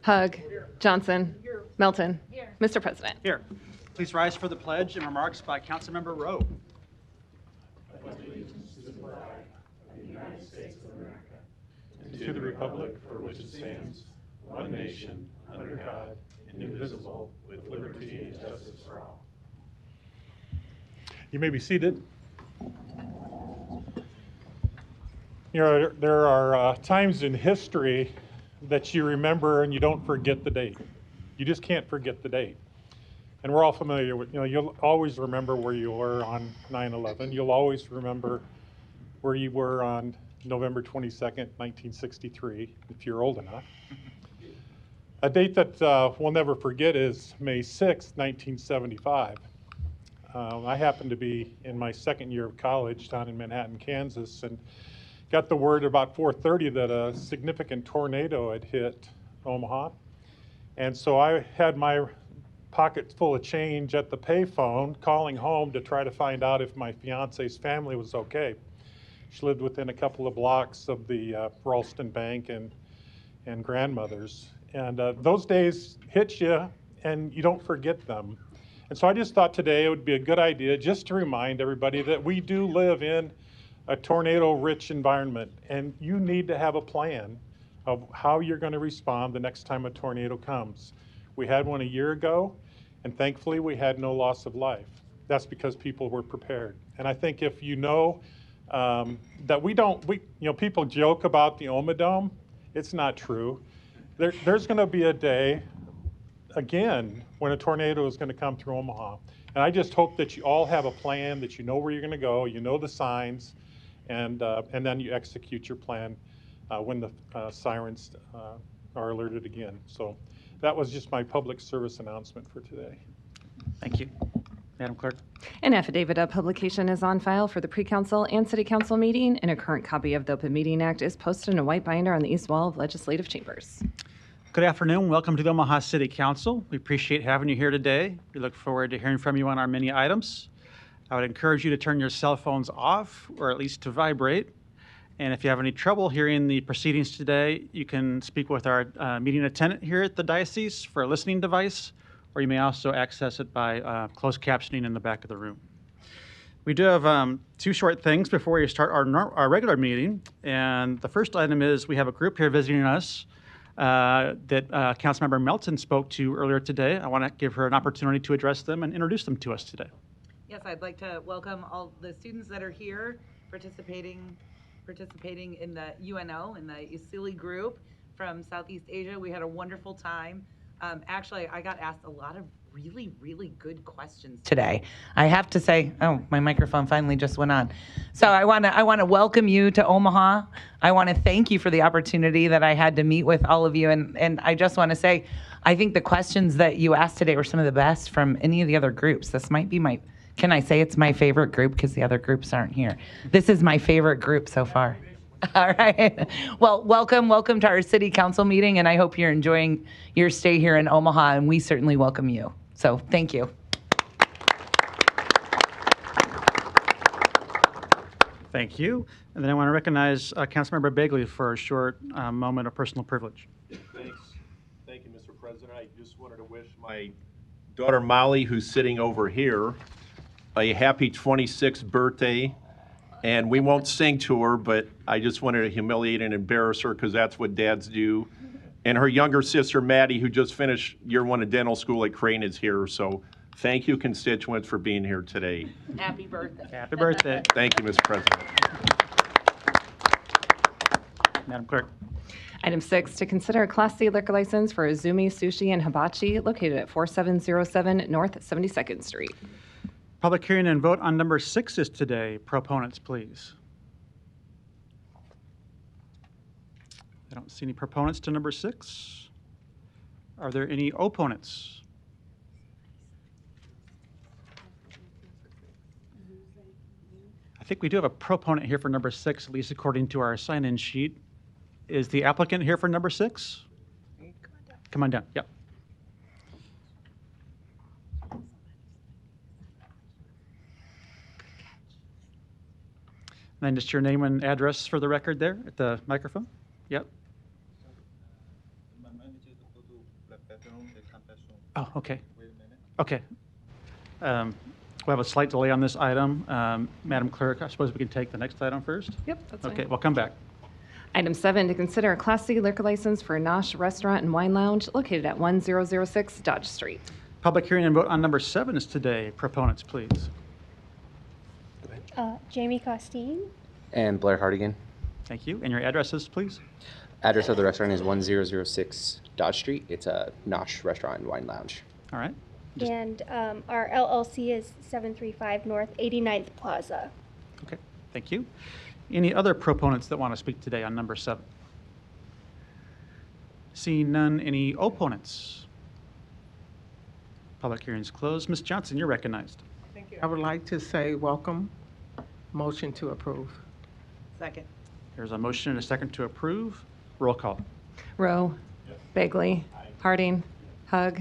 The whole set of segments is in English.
Hug. Johnson. Melton. Mr. President. Here. Please rise for the pledge and remarks by Councilmember Rowe. And to the republic for which it stands, one nation, under God, indivisible, with liberty and justice for all. You may be seated. You know, there are times in history that you remember and you don't forget the date. You just can't forget the date. And we're all familiar with, you'll always remember where you were on 9/11. You'll always remember where you were on November 22nd, 1963, if you're old enough. A date that we'll never forget is May 6th, 1975. I happened to be in my second year of college down in Manhattan, Kansas, and got the word about 4:30 that a significant tornado had hit Omaha. And so I had my pocket full of change at the payphone, calling home to try to find out if my fiance's family was okay. She lived within a couple of blocks of the Ralston Bank and grandmother's. And those days hit you and you don't forget them. And so I just thought today it would be a good idea just to remind everybody that we do live in a tornado-rich environment, and you need to have a plan of how you're going to respond the next time a tornado comes. We had one a year ago, and thankfully we had no loss of life. That's because people were prepared. And I think if you know that people joke about the Omaha Dome, it's not true. There's going to be a day again when a tornado is going to come through Omaha. And I just hope that you all have a plan, that you know where you're going to go, you know the signs, and then you execute your plan when the sirens are alerted again. So that was just my public service announcement for today. Thank you. Madam Clerk. An affidavit of publication is on file for the pre-council and city council meeting, and a current copy of the Open Meeting Act is posted in a white binder on the east wall of legislative chambers. Good afternoon. Welcome to the Omaha City Council. We appreciate having you here today. We look forward to hearing from you on our many items. I would encourage you to turn your cell phones off, or at least to vibrate. And if you have any trouble hearing the proceedings today, you can speak with our meeting attendant here at the diocese for a listening device, or you may also access it by closed captioning in the back of the room. We do have two short things before we start our regular meeting. And the first item is we have a group here visiting us that Councilmember Melton spoke to earlier today. I want to give her an opportunity to address them and introduce them to us today. Yes, I'd like to welcome all the students that are here participating in the UNO, in the USILI group from Southeast Asia. We had a wonderful time. Actually, I got asked a lot of really, really good questions today. I have to say, oh, my microphone finally just went on. So I want to welcome you to Omaha. I want to thank you for the opportunity that I had to meet with all of you. And I just want to say, I think the questions that you asked today were some of the best from any of the other groups. This might be can I say it's my favorite group because the other groups aren't here? This is my favorite group so far. All right. Well, welcome to our city council meeting, and I hope you're enjoying your stay here in Omaha, and we certainly welcome you. So thank you. Thank you. And then I want to recognize Councilmember Begley for a short moment of personal privilege. Thanks. Thank you, Mr. President. I just wanted to wish my daughter Molly, who's sitting over here, a happy 26th birthday. And we won't sing to her, but I just wanted to humiliate and embarrass her because that's what dads do. And her younger sister, Maddie, who just finished year 1 of dental school at Crane, is here. So thank you, constituents, for being here today. Happy birthday. Happy birthday. Thank you, Mr. President. Madam Clerk. Item 6, to consider a Class C liquor license for Azumi Sushi and Hibachi located at 4707 North 72nd Street. Public hearing and vote on number 6 is today. Proponents, please. I don't see any proponents to number 6. Are there any opponents? I think we do have a proponent here for number 6, at least according to our sign-in sheet. Is the applicant here for number 6? Come on down. Yep. And then just your name and address for the record there at the microphone. Yep. Oh, okay. Okay. We have a slight delay on this item. Madam Clerk, I suppose we can take the next item first? Yep, that's fine. Okay, we'll come back. Item 7, to consider a Class C liquor license for Nosh Restaurant and Wine Lounge located at 1006 Dodge Street. Public hearing and vote on number 7 is today. Proponents, please. Jamie Costine, And Blair Hardigan. Thank you. And your addresses, please? Address of the restaurant is 1006 Dodge Street. It's a Nosh Restaurant and Wine Lounge. All right. Just- and our LLC is 735 North 89th Plaza. Okay, thank you. Any other proponents that want to speak today on number 7? Seeing none, any opponents? Public hearing's closed. Ms. Johnson, you're recognized. Thank you. I would like to say welcome. Motion to approve. Second. There's a motion and a second to approve. Roll call. Rowe. Bagley. Harding. Hug.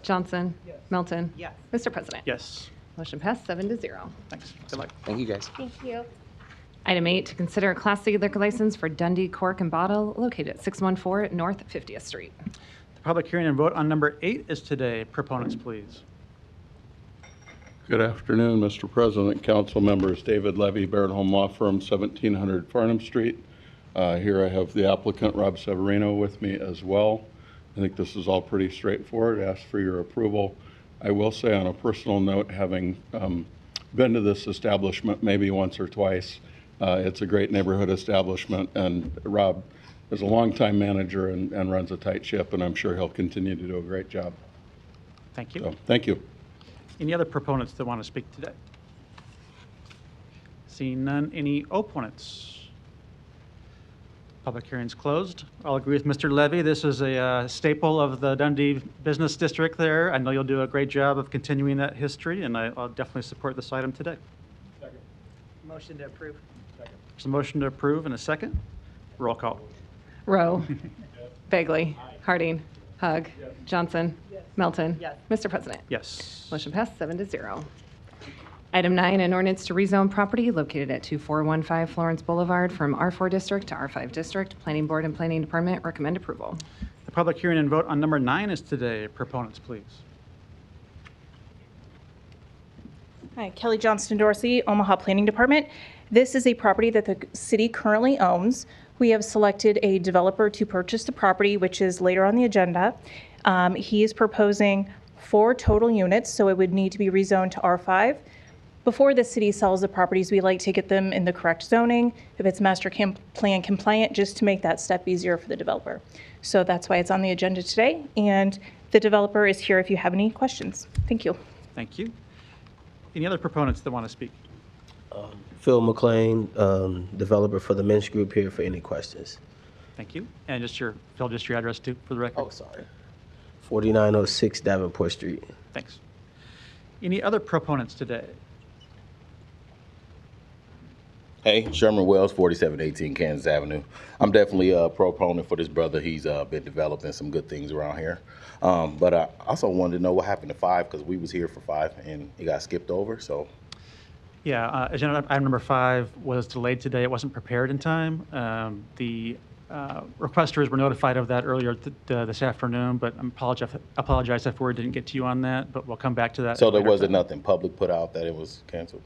Johnson. Melton. Yes. Mr. President. Yes. Motion passed 7-0. Thanks. Good luck. Thank you, guys. Thank you. Item 8, to consider a Class C liquor license for Dundee Cork and Bottle located at 614 North 50th Street. The public hearing and vote on number 8 is today. Proponents, please. Good afternoon, Mr. President, council members. David Levy, Barrett Home Law Firm, 1700 Farnham Street. Here I have the applicant, Rob Severino, with me as well. I think this is all pretty straightforward. Ask for your approval. I will say on a personal note, having been to this establishment maybe once or twice, it's a great neighborhood establishment, and Rob is a longtime manager and runs a tight ship, and I'm sure he'll continue to do a great job. Thank you. So, thank you. Any other proponents that want to speak today? Seeing none, any opponents? Public hearing's closed. I'll agree with Mr. Levy. This is a staple of the Dundee Business District there. I know you'll do a great job of continuing that history, and I'll definitely support this item today. Motion to approve. There's a motion to approve and a second. Roll call. Rowe. Bagley. Harding. Hug. Johnson. Melton. Yes. Mr. President. Yes. Motion passed 7-0. Item 9, an ordinance to rezone property located at 2415 Florence Boulevard from R4 District to R5 District. Planning Board and Planning Department recommend approval. The public hearing and vote on number 9 is today. Proponents, please. Hi, Kelly Johnston Dorsey, Omaha Planning Department. This is a property that the city currently owns. We have selected a developer to purchase the property, which is later on the agenda. He is proposing 4 total units, so it would need to be rezoned to R5. Before the city sells the properties, we like to get them in the correct zoning, if it's master plan compliant, just to make that step easier for the developer. So that's why it's on the agenda today, and the developer is here if you have any questions. Thank you. Thank you. Any other proponents that want to speak? Phil McLean, developer for the Mensch Group, here for any questions. Thank you. And Phil, just your address too, for the record. Oh, sorry. 4906 Davenport Street. Thanks. Any other proponents today? Hey, Sherman Wells, 4718 Kansas Avenue. I'm definitely a proponent for this brother. He's been developing some good things around here. But I also wanted to know what happened to 5, because we was here for 5 and it got skipped over, so. Yeah, agenda item number 5 was delayed today. It wasn't prepared in time. The requesters were notified of that earlier this afternoon, but I apologize if word didn't get to you on that, but we'll come back to that. So there later. wasn't nothing public put out that it was canceled?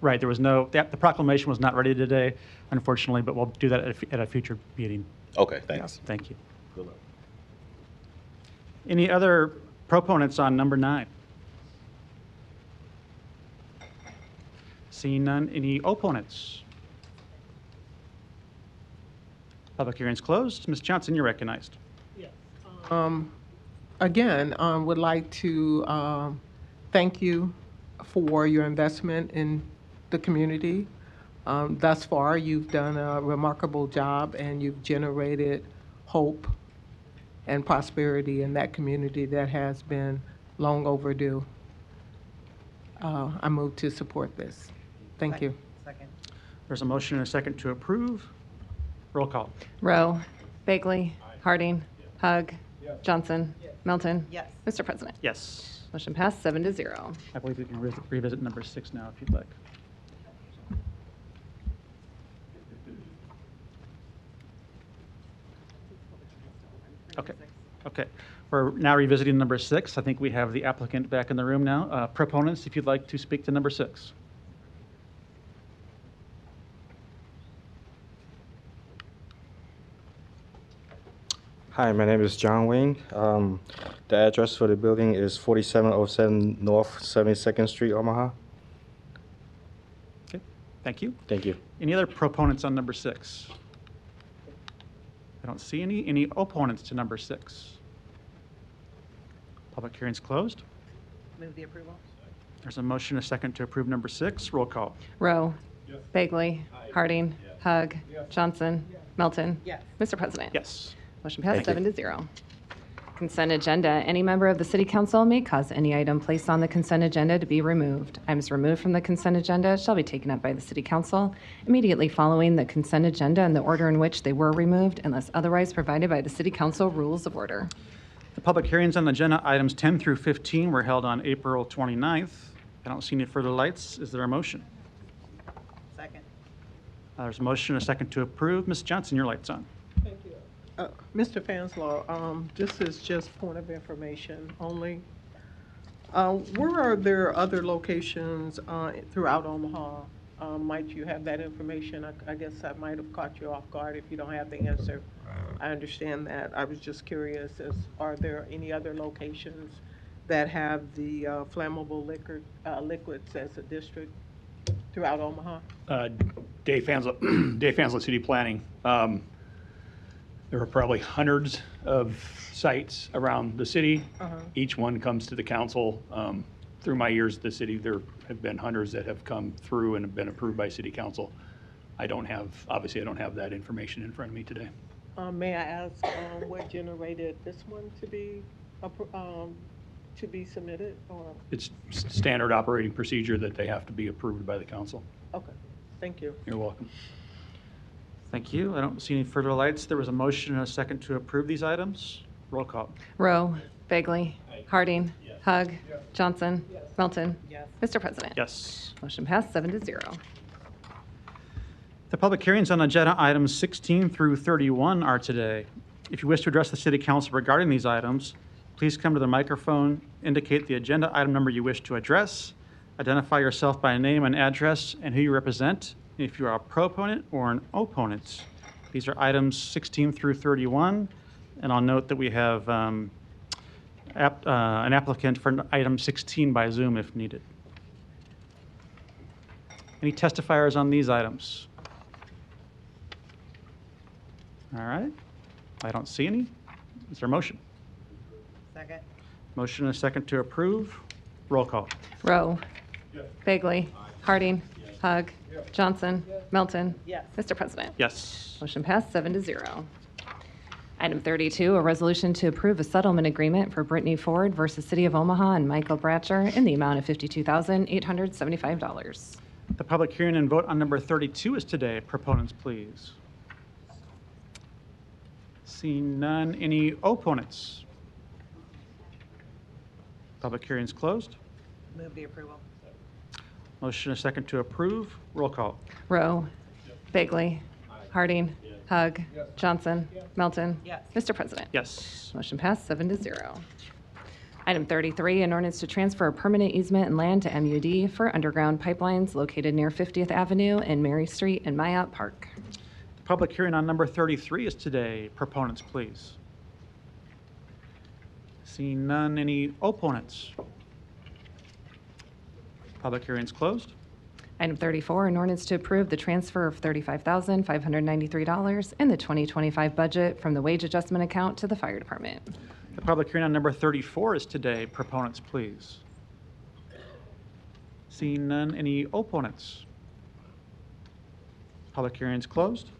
Right, there was the proclamation was not ready today, unfortunately, but we'll do that at a future meeting. Okay, thanks. Yeah, thank you. Good luck. Any other proponents on number 9? Seeing none, any opponents? Public hearing's closed. Ms. Johnson, you're recognized. Again, would like to thank you for your investment in the community. Thus far, you've done a remarkable job, and you've generated hope and prosperity in that community that has been long overdue. I move to support this. Thank you. Second. There's a motion and a second to approve. Roll call. Rowe. Bagley. Harding. Hug. Johnson. Melton. Yes. Mr. President. Yes. Motion passed 7-0. I believe we can revisit number 6 now if you'd like. Okay. Okay, we're now revisiting number 6. I think we have the applicant back in the room now. Proponents, if you'd like to speak to number 6. Hi, my name is John Wayne. The address for the building is 4707 North 72nd Street, Omaha. Okay, thank you. Thank you. Any other proponents on number 6? I don't see any. Any opponents to number 6? Public hearing's closed. Move the approval. There's a motion, a second to approve number 6. Roll call. Rowe. Bagley. Harding. Hug. Johnson. Melton. Yes. Mr. President. Yes. Motion passed Thank you. 7-0. Consent agenda. Any member of the city council may cause any item placed on the consent agenda to be removed. Items removed from the consent agenda shall be taken up by the city council immediately following the consent agenda in the order in which they were removed unless otherwise provided by the city council rules of order. The public hearings on agenda items 10 through 15 were held on April 29th. I don't see any further lights. Is there a motion? Second. There's a motion, a second to approve. Ms. Johnson, your light's on. Thank you. Mr. Fanslaw, this is just point of information only. Where are there other locations throughout Omaha? Might you have that information? I guess I might have caught you off guard if you don't have the answer. I understand that. I was just curious, are there any other locations that have the flammable liquids as a district throughout Omaha? Dave Fanslet, City Planning. There are probably hundreds of sites around the city. Each one comes to the council. Through my years at the city, there have been hundreds that have come through and have been approved by city council. Obviously I don't have that information in front of me today. May I ask what generated this one to be submitted? Or? It's standard operating procedure that they have to be approved by the council. Okay, thank you. You're welcome. Thank you. I don't see any further lights. There was a motion and a second to approve these items. Roll call. Rowe. Bagley. Harding. Hug. Johnson. Melton. Yes. Mr. President. Yes. Motion passed 7-0. The public hearings on agenda items 16 through 31 are today. If you wish to address the city council regarding these items, please come to the microphone, indicate the agenda item number you wish to address, identify yourself by name and address, and who you represent. If you are a proponent or an opponent. These are items 16 through 31, and I'll note that we have an applicant for item 16 by Zoom if needed. Any testifiers on these items? All right, I don't see any. Is there a motion? Second. Motion and a second to approve. Roll call. Rowe. Bagley. Harding. Hug. Johnson. Melton. Yes. Mr. President. Yes. Motion passed 7-0. Item 32, a resolution to approve a settlement agreement for Brittany Ford versus City of Omaha and Michael Bratcher in the amount of $52,875. The public hearing and vote on number 32 is today. Proponents, please. Seeing none, any opponents? Public hearing is closed. Move the approval. Motion a second to approve. Roll call. Rowe. Bagley. Harding. Hug. Johnson. Melton. Yes. Mr. President. Yes. Motion passed 7-0. Item 33, an ordinance to transfer a permanent easement and land to MUD for underground pipelines located near 50th Avenue and Mary Street in Myatt Park. The public hearing on number 33 is today. Proponents, please. Seeing none, any opponents? Public hearing is closed. Item 34, an ordinance to approve the transfer of $35,593 in the 2025 budget from the wage adjustment account to the fire department. The public hearing on number 34 is today. Proponents, please. Seeing none, any opponents? Public hearing is closed.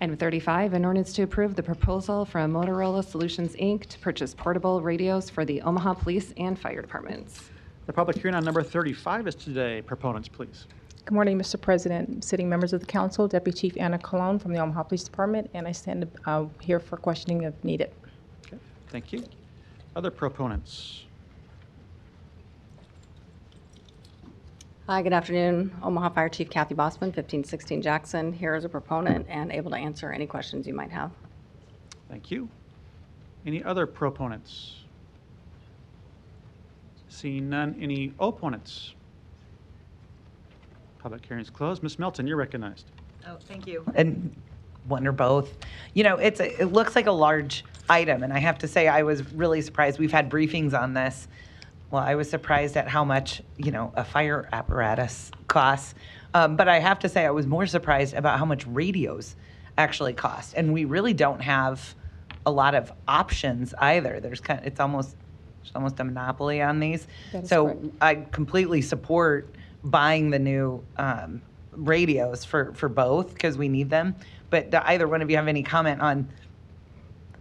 Item 35, an ordinance to approve the proposal from Motorola Solutions, Inc. to purchase portable radios for the Omaha Police and Fire Departments. The public hearing on number 35 is today. Proponents, please. Good morning, Mr. President, sitting members of the council, Deputy Chief Anna Colon from the Omaha Police Department, and I stand here for questioning if needed. Okay, thank you. Other proponents? Hi, good afternoon. Omaha Fire Chief Kathy Bossman, 1516 Jackson, here as a proponent and able to answer any questions you might have. Thank you. Any other proponents? Seeing none, any opponents? Public hearing is closed. Ms. Melton, you're recognized. Oh, thank you. And one or both. You know, it looks like a large item, and I have to say I was really surprised. We've had briefings on this. Well, I was surprised at how much, a fire apparatus costs. But I have to say I was more surprised about how much radios actually cost. And we really don't have a lot of options either. It's almost a monopoly on these. So I completely support buying the new radios for both because we need them. But do either one of you have any comment on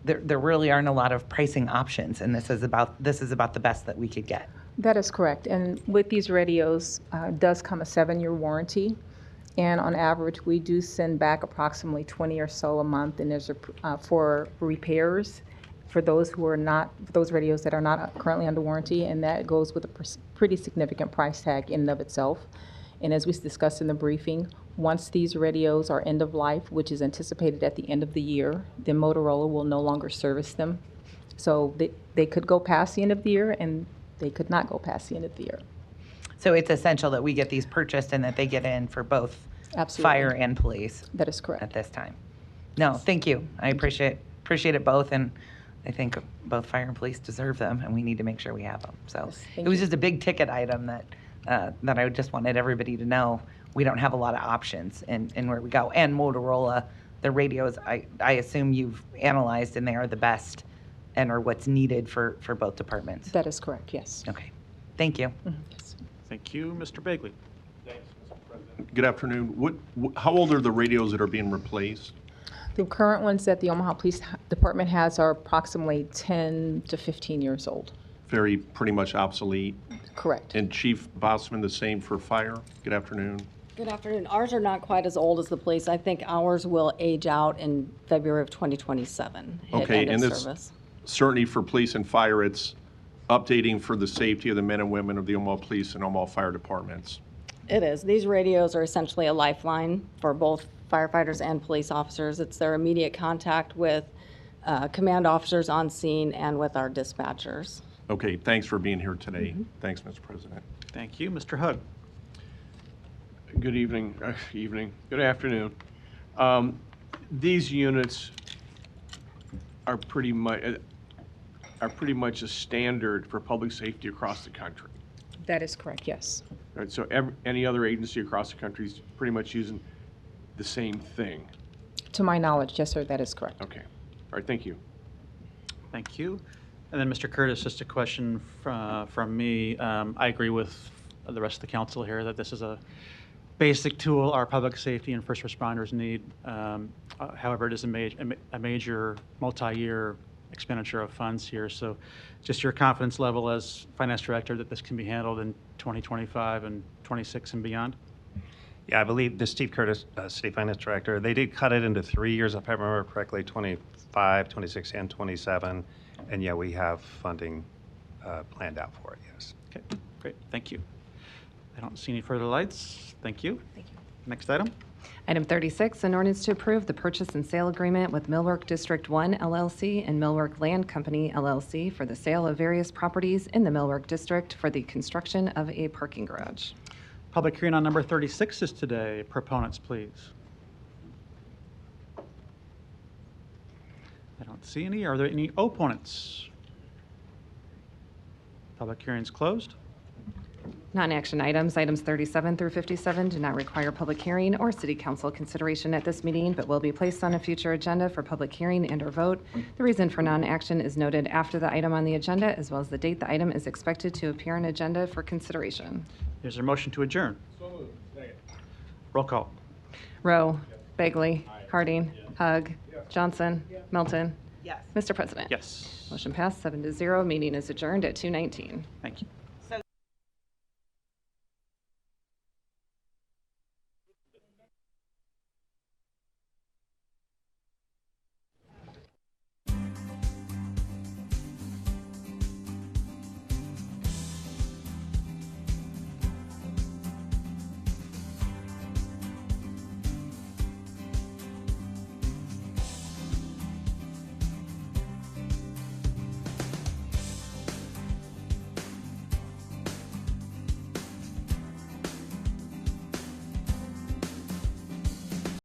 there really aren't a lot of pricing options, and this is about the best that we could get. That is correct. And with these radios, does come a 7-year warranty. And on average, we do send back approximately 20 or so a month. And there's for repairs for those those radios that are not currently under warranty, and that goes with a pretty significant price tag in and of itself. And as we discussed in the briefing, once these radios are end of life, which is anticipated at the end of the year, then Motorola will no longer service them. So they could go past the end of the year, and they could not go past the end of the year. So it's essential that we get these purchased and that they get in for both Absolutely. Fire and police. That is correct. At this time. No, thank you. I appreciate it both, and I think both fire and police deserve them, and we need to make sure we have them. So Yes, it was just a big ticket item that I just wanted everybody to know we don't have a lot of options in where we go. And Motorola, the radios, I assume you've analyzed, and they are the best and are what's needed for both departments. That is correct, yes. Okay. Thank you. Yes. Thank you. Mr. Bagley. Thanks, Mr. President. Good afternoon. How old are the radios that are being replaced? The current ones that the Omaha Police Department has are approximately 10 to 15 years old. Pretty much obsolete. Correct. And Chief Bossman, the same for fire? Good afternoon. Good afternoon. Ours are not quite as old as the police. I think ours will age out in February of 2027. Okay, and this this certainly for police and fire, it's updating for the safety of the men and women of the Omaha Police and Omaha Fire Departments. It is. These radios are essentially a lifeline for both firefighters and police officers. It's their immediate contact with command officers on scene and with our dispatchers. Okay, thanks for being here today. Thanks, Mr. President. Thank you. Mr. Hug. Good evening. Good afternoon. These units are pretty much a standard for public safety across the country. That is correct, yes. Right, so any other agency across the country is pretty much using the same thing. To my knowledge, yes, sir, that is correct. Okay. All right, thank you. Thank you. And then Mr. Curtis, just a question from me. I agree with the rest of the council here that this is a basic tool our public safety and first responders need. However, it is a major multi-year expenditure of funds here. So just your confidence level as finance director that this can be handled in 2025 and 26 and beyond? Yeah, I believe this Steve Curtis, City Finance Director, they did cut it into 3 years, if I remember correctly, 25, 26, and 27. And yeah, we have funding planned out for it, yes. Okay, great. Thank you. I don't see any further lights. Thank you. Thank you. Next item. Item 36, an ordinance to approve the purchase and sale agreement with Millwork District 1 LLC and Millwork Land Company LLC for the sale of various properties in the Millwork District for the construction of a parking garage. Public hearing on number 36 is today. Proponents, please. I don't see any. Are there any opponents? Public hearing is closed. Non-action items, items 37 through 57, do not require public hearing or city council consideration at this meeting, but will be placed on a future agenda for public hearing and/or vote. The reason for non-action is noted after the item on the agenda, as well as the date the item is expected to appear on agenda for consideration. Is there a motion to adjourn? So moved. Second. Roll call. Rowe, Bagley, Harding, Hug, Johnson, Melton. Yes. Mr. President. Yes. Motion passed 7-0. Meeting is adjourned at 2:19. Thank you.